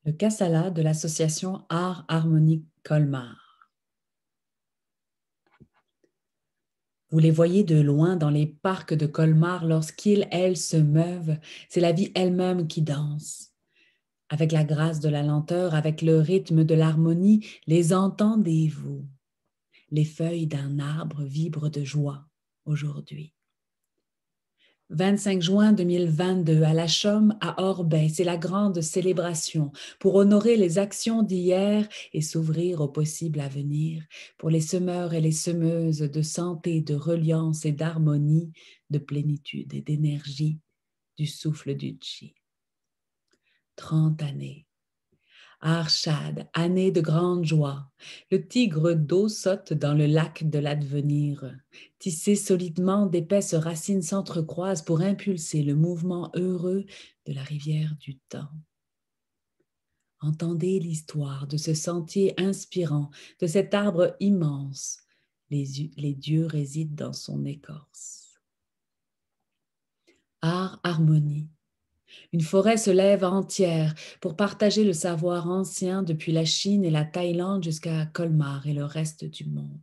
Le Kassala de l'association Art Harmonie Colmar. Vous les voyez de loin dans les parcs de Colmar lorsqu'ils, elles, se meuvent. C'est la vie elle-même qui danse. Avec la grâce de la lenteur, avec le rythme de l'harmonie, les entendez-vous? Les feuilles d'un arbre vibrent de joie aujourd'hui. 25 juin 2022, à la Chaume, à Orbey, c'est la grande célébration pour honorer les actions d'hier et s'ouvrir au possible à venir pour les semeurs et les semeuses de santé, de reliance et d'harmonie, de plénitude et d'énergie, du souffle du Chi. 30 années. Arshad, année de grande joie. Le tigre d'eau saute dans le lac de l'advenir. Tissé solidement, d'épaisses racines s'entrecroisent pour impulser le mouvement heureux de la rivière du temps. Entendez l'histoire de ce sentier inspirant, de cet arbre immense. Les dieux résident dans son écorce. Art, harmonie. Une forêt se lève entière pour partager le savoir ancien depuis la Chine et la Thaïlande jusqu'à Colmar et le reste du monde.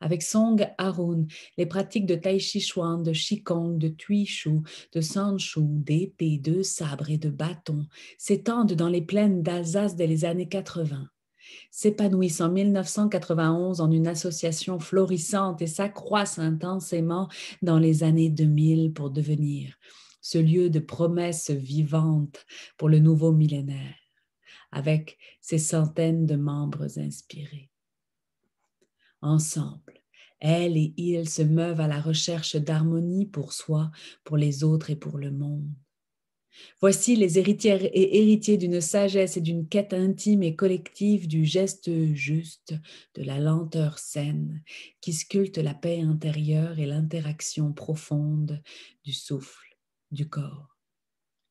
Avec Song Arun, les pratiques de Tai Chi Chuan, de Qigong, de Tui Shu, de San Shu, d'épée, de sabre et de bâton s'étendent dans les plaines d'Alsace dès les années 80. S'épanouissent en 1991 en une association florissante et s'accroissent intensément dans les années 2000 pour devenir ce lieu de promesses vivantes pour le nouveau millénaire, avec ses centaines de membres inspirés. Ensemble, elles et ils se meuvent à la recherche d'harmonie pour soi, pour les autres et pour le monde. Voici les héritières et héritiers d'une sagesse et d'une quête intime et collective du geste juste, de la lenteur saine, qui sculpte la paix intérieure et l'interaction profonde du souffle, du corps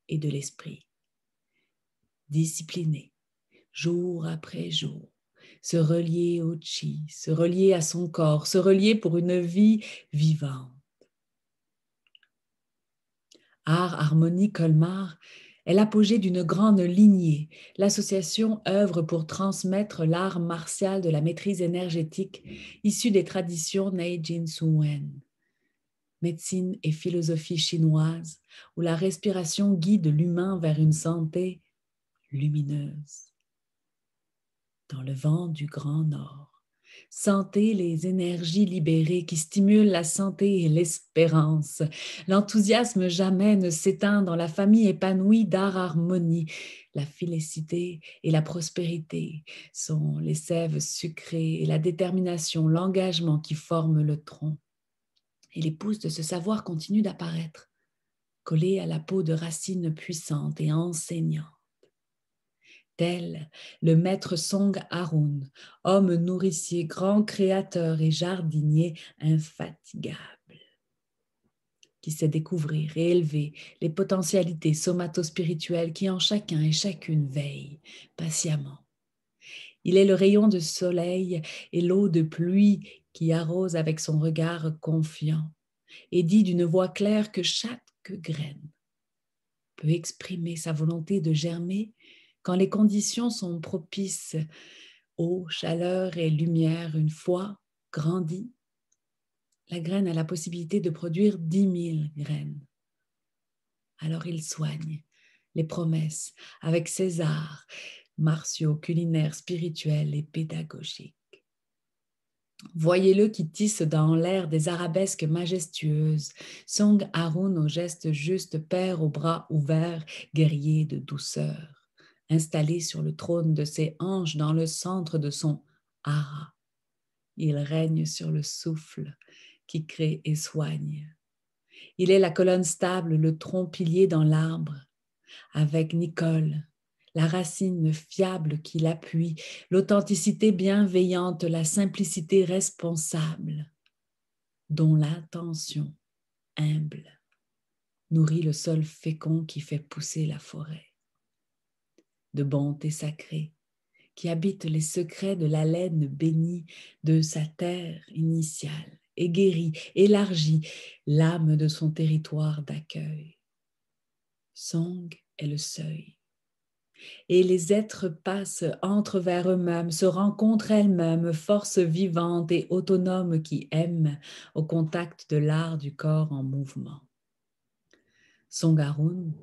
et de l'esprit. Discipliné, jour après jour, se relier au chi, se relier à son corps, se relier pour une vie vivante. Art Harmonie Colmar est l'apogée d'une grande lignée. L'association œuvre pour transmettre l'art martial de la maîtrise énergétique issu des traditions Neijin Suwen, médecine et philosophie chinoise, où la respiration guide l'humain vers une santé lumineuse. Dans le vent du Grand Nord, sentez les énergies libérées qui stimulent la santé et l'espérance. L'enthousiasme jamais ne s'éteint dans la famille épanouie d'Art Harmonie. La félicité et la prospérité sont les sèves sucrées et la détermination, l'engagement qui forment le tronc. Et les pousses de ce savoir continuent d'apparaître, collées à la peau de racines puissantes et enseignantes. Tel le maître Song Arun, homme nourricier, grand créateur et jardinier infatigable, qui sait découvrir et élever les potentialités somato-spirituelles qui en chacun et chacune veillent patiemment. Il est le rayon de soleil et l'eau de pluie qui arrose avec son regard confiant et dit d'une voix claire que chaque graine peut exprimer sa volonté de germer quand les conditions sont propices. Eau, chaleur et lumière, une fois grandie, la graine a la possibilité de produire 10 000 graines. Alors il soigne les promesses avec ses arts martiaux, culinaires, spirituels et pédagogiques. Voyez-le qui tisse dans l'air des arabesques majestueuses. Song Arun au geste juste, père aux bras ouverts, guerrier de douceur. Installé sur le trône de ses hanches dans le centre de son hara. Il règne sur le souffle qui crée et soigne. Il est la colonne stable, le tronc pilier dans l'arbre. Avec Nicole, la racine fiable qui l'appuie, l'authenticité bienveillante, la simplicité responsable, dont l'intention humble nourrit le sol fécond qui fait pousser la forêt. De bonté sacrée, qui habite les secrets de l'haleine bénie de sa terre initiale, et guérit, élargit l'âme de son territoire d'accueil. Song est le seuil, Et les êtres passent, entrent vers eux-mêmes, se rencontrent elles-mêmes, forces vivantes et autonomes qui aiment au contact de l'art du corps en mouvement. Songaroun,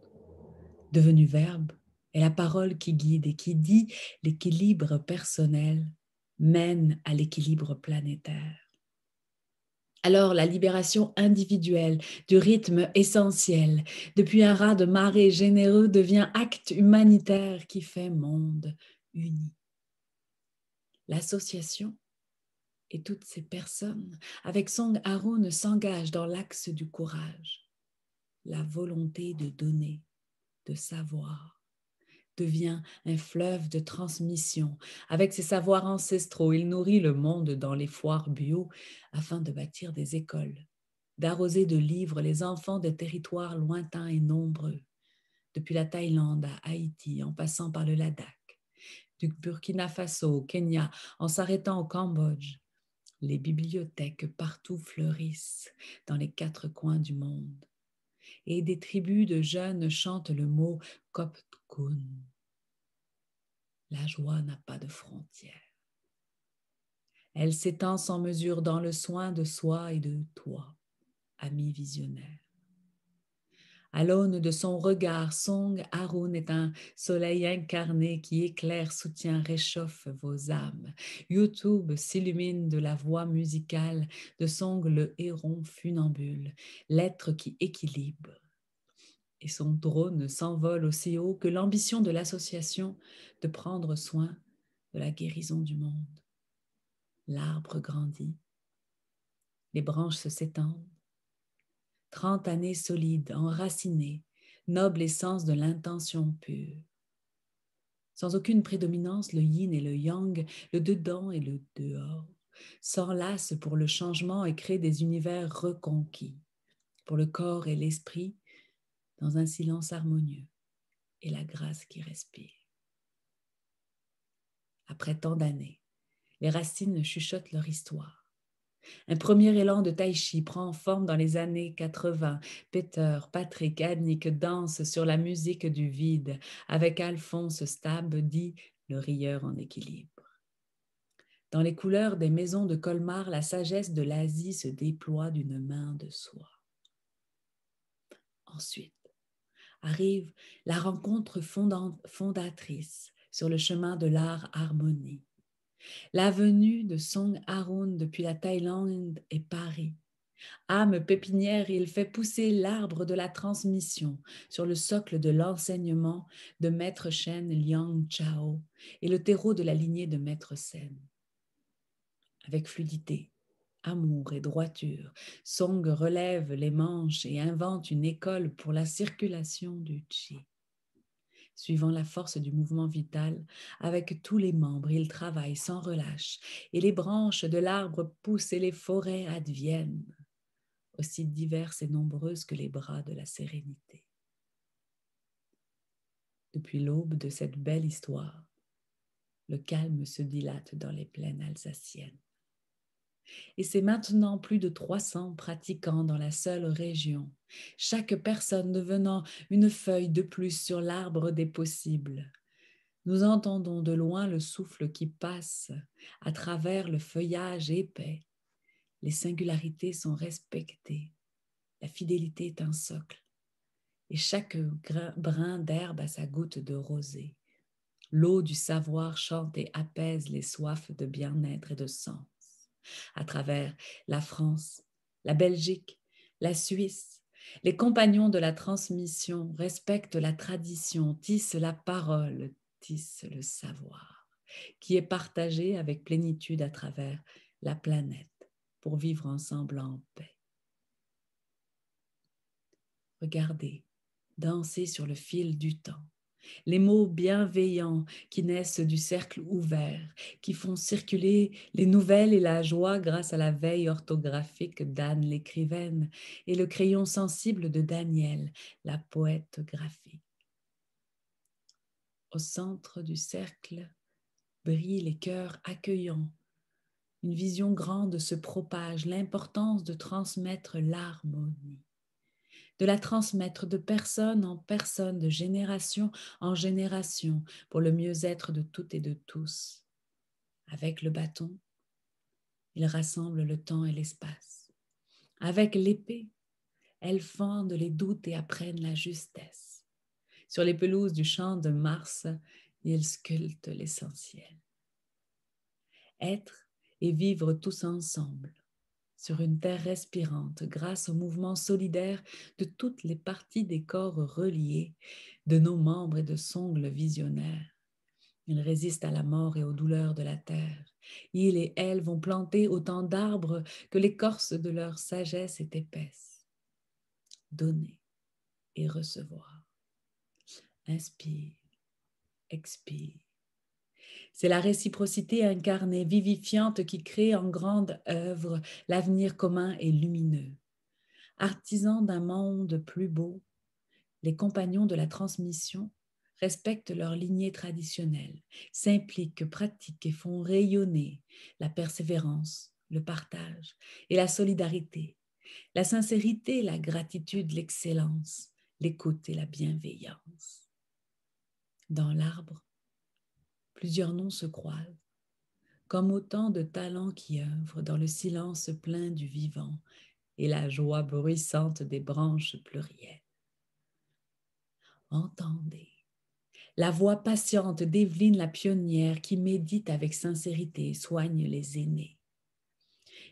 devenu verbe, est la parole qui guide et qui dit l'équilibre personnel mène à l'équilibre planétaire. Alors la libération individuelle du rythme essentiel, depuis un raz de marée généreux, devient acte humanitaire qui fait monde uni. L'association et toutes ces personnes avec Song Haroun s'engagent dans l'axe du courage. La volonté de donner, de savoir, devient un fleuve de transmission. Avec ses savoirs ancestraux, il nourrit le monde dans les foires bio afin de bâtir des écoles, d'arroser de livres les enfants de territoires lointains et nombreux, depuis la Thaïlande à Haïti, en passant par le Ladakh, du Burkina Faso au Kenya, en s'arrêtant au Cambodge. Les bibliothèques partout fleurissent dans les 4 coins du monde. Et des tribus de jeunes chantent le mot Koptkun. La joie n'a pas de frontières. Elle s'étend sans mesure dans le soin de soi et de toi, ami visionnaire. À l'aune de son regard, Song Haroun est un soleil incarné qui éclaire, soutient, réchauffe vos âmes. YouTube s'illumine de la voix musicale de Song le héron funambule, l'être qui équilibre. Et son drone s'envole aussi haut que l'ambition de l'association de prendre soin de la guérison du monde. L'arbre grandit, les branches s'étendent. 30 années solides, enracinées, noble essence de l'intention pure. Sans aucune prédominance, le yin et le yang, le dedans et le dehors, s'enlacent pour le changement et créent des univers reconquis, pour le corps et l'esprit, dans un silence harmonieux et la grâce qui respire. Après tant d'années, les racines chuchotent leur histoire. Un premier élan de tai chi prend forme dans les années 80. Peter, Patrick, Annick dansent sur la musique du vide avec Alphonse Stab, dit le rieur en équilibre. Dans les couleurs des maisons de Colmar, la sagesse de l'Asie se déploie d'une main de soie. Ensuite arrive la rencontre fondatrice sur le chemin de l'art harmonie. La venue de Song Haroun depuis la Thaïlande et Paris. Âme pépinière, il fait pousser l'arbre de la transmission sur le socle de l'enseignement de Maître Shen Liang Chao et le terreau de la lignée de Maître Sen. Avec fluidité, amour et droiture, Song relève les manches et invente une école pour la circulation du Qi. Suivant la force du mouvement vital, avec tous les membres, il travaille sans relâche et les branches de l'arbre poussent et les forêts adviennent, aussi diverses et nombreuses que les bras de la sérénité. Depuis l'aube de cette belle histoire, le calme se dilate dans les plaines alsaciennes. Et c'est maintenant plus de 300 pratiquants dans la seule région, chaque personne devenant une feuille de plus sur l'arbre des possibles. Nous entendons de loin le souffle qui passe à travers le feuillage épais. Les singularités sont respectées. La fidélité est un socle. Et chaque brin d'herbe a sa goutte de rosée. L'eau du savoir chante et apaise les soifs de bien-être et de sens. À travers la France, la Belgique, la Suisse, les compagnons de la transmission respectent la tradition, tissent la parole, tissent le savoir, qui est partagé avec plénitude à travers la planète pour vivre ensemble en paix. Regardez, danser sur le fil du temps. Les mots bienveillants qui naissent du cercle ouvert, qui font circuler les nouvelles et la joie grâce à la veille orthographique d'Anne l'écrivaine et le crayon sensible de Danielle, la poète graphique. Au centre du cercle brillent les cœurs accueillants. Une vision grande se propage, l'importance de transmettre l'harmonie. de la transmettre de personne en personne, de génération en génération, pour le mieux-être de toutes et de tous. Avec le bâton, il rassemble le temps et l'espace. Avec l'épée, elles fendent les doutes et apprennent la justesse. Sur les pelouses du champ de Mars, il sculpte l'essentiel. Être et vivre tous ensemble, sur une terre respirante, grâce au mouvement solidaire de toutes les parties des corps reliés, de nos membres et de songles visionnaires. Ils résistent à la mort et aux douleurs de la terre. Ils et elles vont planter autant d'arbres que l'écorce de leur sagesse est épaisse. Donner et recevoir. Inspire, expire. C'est la réciprocité incarnée, vivifiante qui crée en grande œuvre l'avenir commun et lumineux. Artisans d'un monde plus beau, les compagnons de la transmission respectent leur lignée traditionnelle, s'impliquent, pratiquent et font rayonner la persévérance, le partage et la solidarité, la sincérité, la gratitude, l'excellence, l'écoute et la bienveillance. Dans l'arbre, plusieurs noms se croisent, comme autant de talents qui œuvrent dans le silence plein du vivant et la joie bruissante des branches plurielles. Entendez la voix patiente d'Evelyne la pionnière qui médite avec sincérité et soigne les aînés.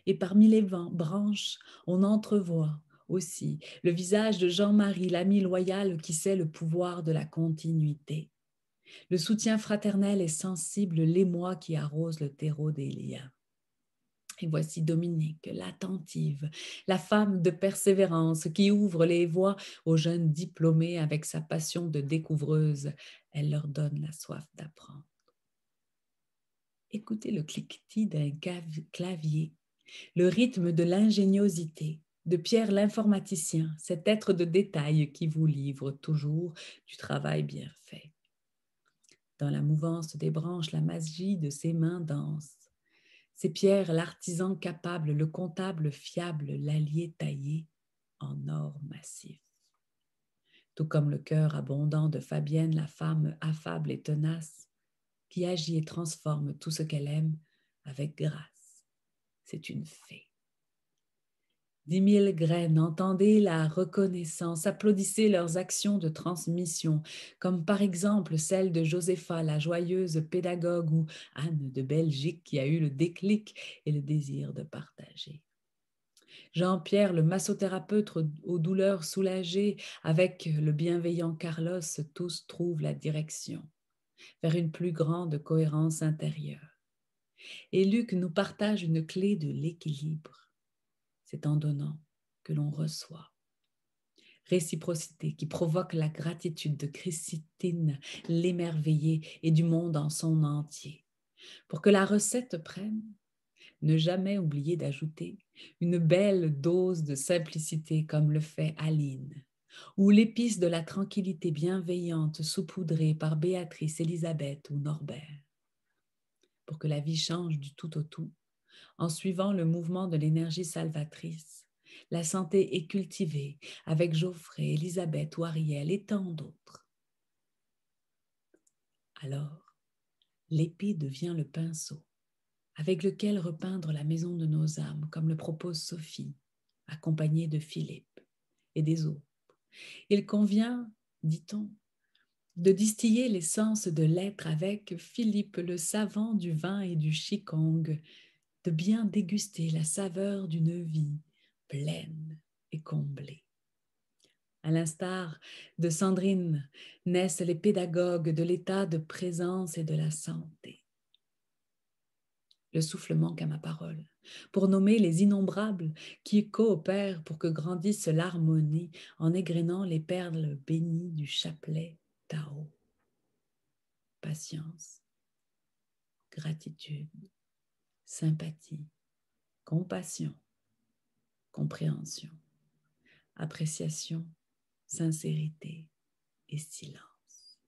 Et parmi les branches, on entrevoit aussi le visage de Jean-Marie, l'ami loyal qui sait le pouvoir de la continuité. Le soutien fraternel et sensible, l'émoi qui arrose le terreau des liens. Et voici Dominique, l'attentive, la femme de persévérance qui ouvre les voies aux jeunes diplômés avec sa passion de découvreuse. Elle leur donne la soif d'apprendre. Écoutez le cliquetis d'un clavier, le rythme de l'ingéniosité, de Pierre l'informaticien, cet être de détail qui vous livre toujours du travail bien fait. Dans la mouvance des branches, la magie de ses mains danse. C'est Pierre l'artisan capable, le comptable fiable, l'allié taillé en or massif. Tout comme le cœur abondant de Fabienne, la femme affable et tenace, qui agit et transforme tout ce qu'elle aime avec grâce. C'est une fée. 10 000 graines, entendez la reconnaissance, applaudissez leurs actions de transmission, comme par exemple celle de Josépha, la joyeuse pédagogue, ou Anne de Belgique qui a eu le déclic et le désir de partager. Jean-Pierre, le massothérapeute aux douleurs soulagées, avec le bienveillant Carlos, tous trouvent la direction vers une plus grande cohérence intérieure. Et Luc nous partage une clé de l'équilibre. C'est en donnant que l'on reçoit. Réciprocité qui provoque la gratitude de Christine l'émerveillée et du monde en son entier. Pour que la recette prenne, ne jamais oublier d'ajouter une belle dose de simplicité comme le fait Aline, ou l'épice de la tranquillité bienveillante saupoudrée par Béatrice, Elisabeth ou Norbert. Pour que la vie change du tout au tout, en suivant le mouvement de l'énergie salvatrice, la santé est cultivée avec Geoffrey, Elisabeth ou Ariel et tant d'autres. Alors, l'épée devient le pinceau avec lequel repeindre la maison de nos âmes, comme le propose Sophie, accompagnée de Philippe et des autres. Il convient, dit-on, de distiller l'essence de l'être avec Philippe, le savant du vin et du qigong, de bien déguster la saveur d'une vie pleine et comblée. À l'instar de Sandrine, naissent les pédagogues de l'état de présence et de la santé. Le souffle manque à ma parole, pour nommer les innombrables qui coopèrent pour que grandisse l'harmonie en égrénant les perles bénies du chapelet Tao. Patience, gratitude, sympathie, compassion, compréhension, appréciation, sincérité et silence.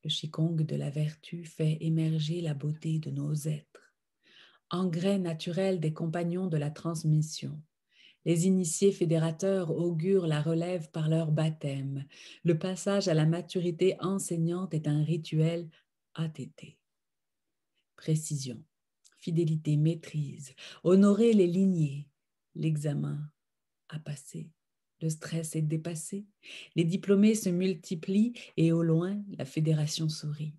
Le qigong de la vertu fait émerger la beauté de nos êtres, engrais naturel des compagnons de la transmission, Les initiés fédérateurs augurent la relève par leur baptême. Le passage à la maturité enseignante est un rituel ATT. Précision, fidélité, maîtrise, honorer les lignées, l'examen a passé, le stress est dépassé, les diplômés se multiplient et au loin, la fédération sourit.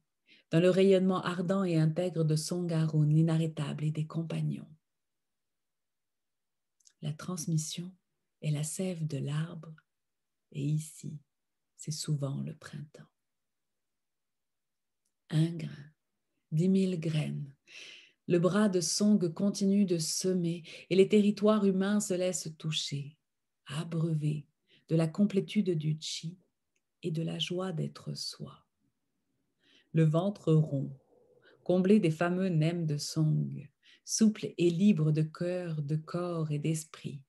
Dans le rayonnement ardent et intègre de Song Harun, l'inarrêtable et des compagnons. La transmission est la sève de l'arbre et ici, c'est souvent le printemps. Un grain, 10 000 graines. Le bras de Song continue de semer et les territoires humains se laissent toucher, abreuvés de la complétude du chi et de la joie d'être soi. Le ventre rond, comblé des fameux nems de Song, souple et libre de cœur, de corps et d'esprit.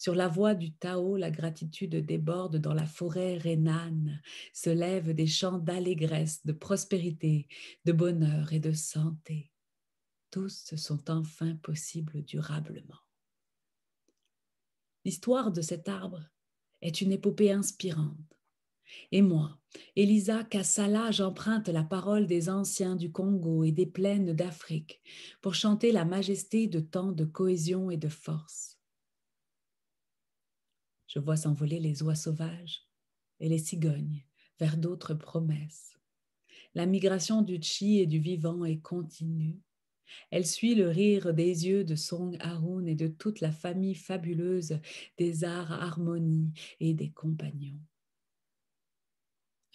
Sur la voie du Tao, la gratitude déborde dans la forêt rhénane, se lèvent des chants d'allégresse, de prospérité, de bonheur et de santé. Tous sont enfin possibles durablement. L'histoire de cet arbre est une épopée inspirante. Et moi, Elisa Kassala, j'emprunte la parole des anciens du Congo et des plaines d'Afrique pour chanter la majesté de tant de cohésion et de force. Je vois s'envoler les oies sauvages et les cigognes vers d'autres promesses. La migration du chi et du vivant est continue. Elle suit le rire des yeux de Song Harun et de toute la famille fabuleuse des arts harmonie et des compagnons.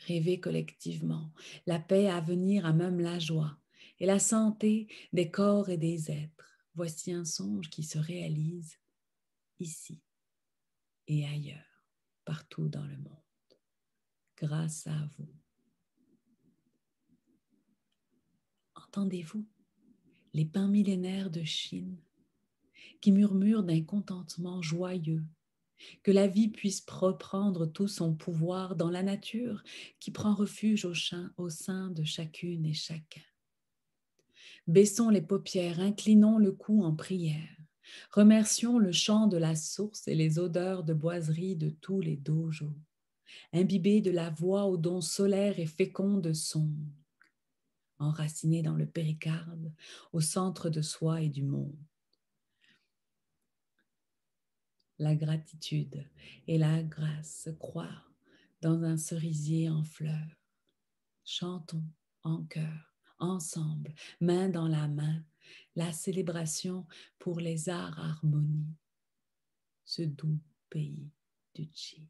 Rêver collectivement, la paix à venir à même la joie et la santé des corps et des êtres. Voici un songe qui se réalise ici et ailleurs, partout dans le monde, grâce à vous. Entendez-vous les pins millénaires de Chine qui murmurent d'un contentement joyeux, que la vie puisse reprendre tout son pouvoir dans la nature qui prend refuge au sein de chacune et chacun. Baissons les paupières, inclinons le cou en prière. Remercions le chant de la source et les odeurs de boiserie de tous les dojos. Imbibés de la voix aux dons solaires et féconds de son. Enracinés dans le péricarde, au centre de soi et du monde. La gratitude et la grâce se croient dans un cerisier en fleurs. Chantons en chœur, ensemble, main dans la main, la célébration pour les arts harmonie, ce doux pays du Chi.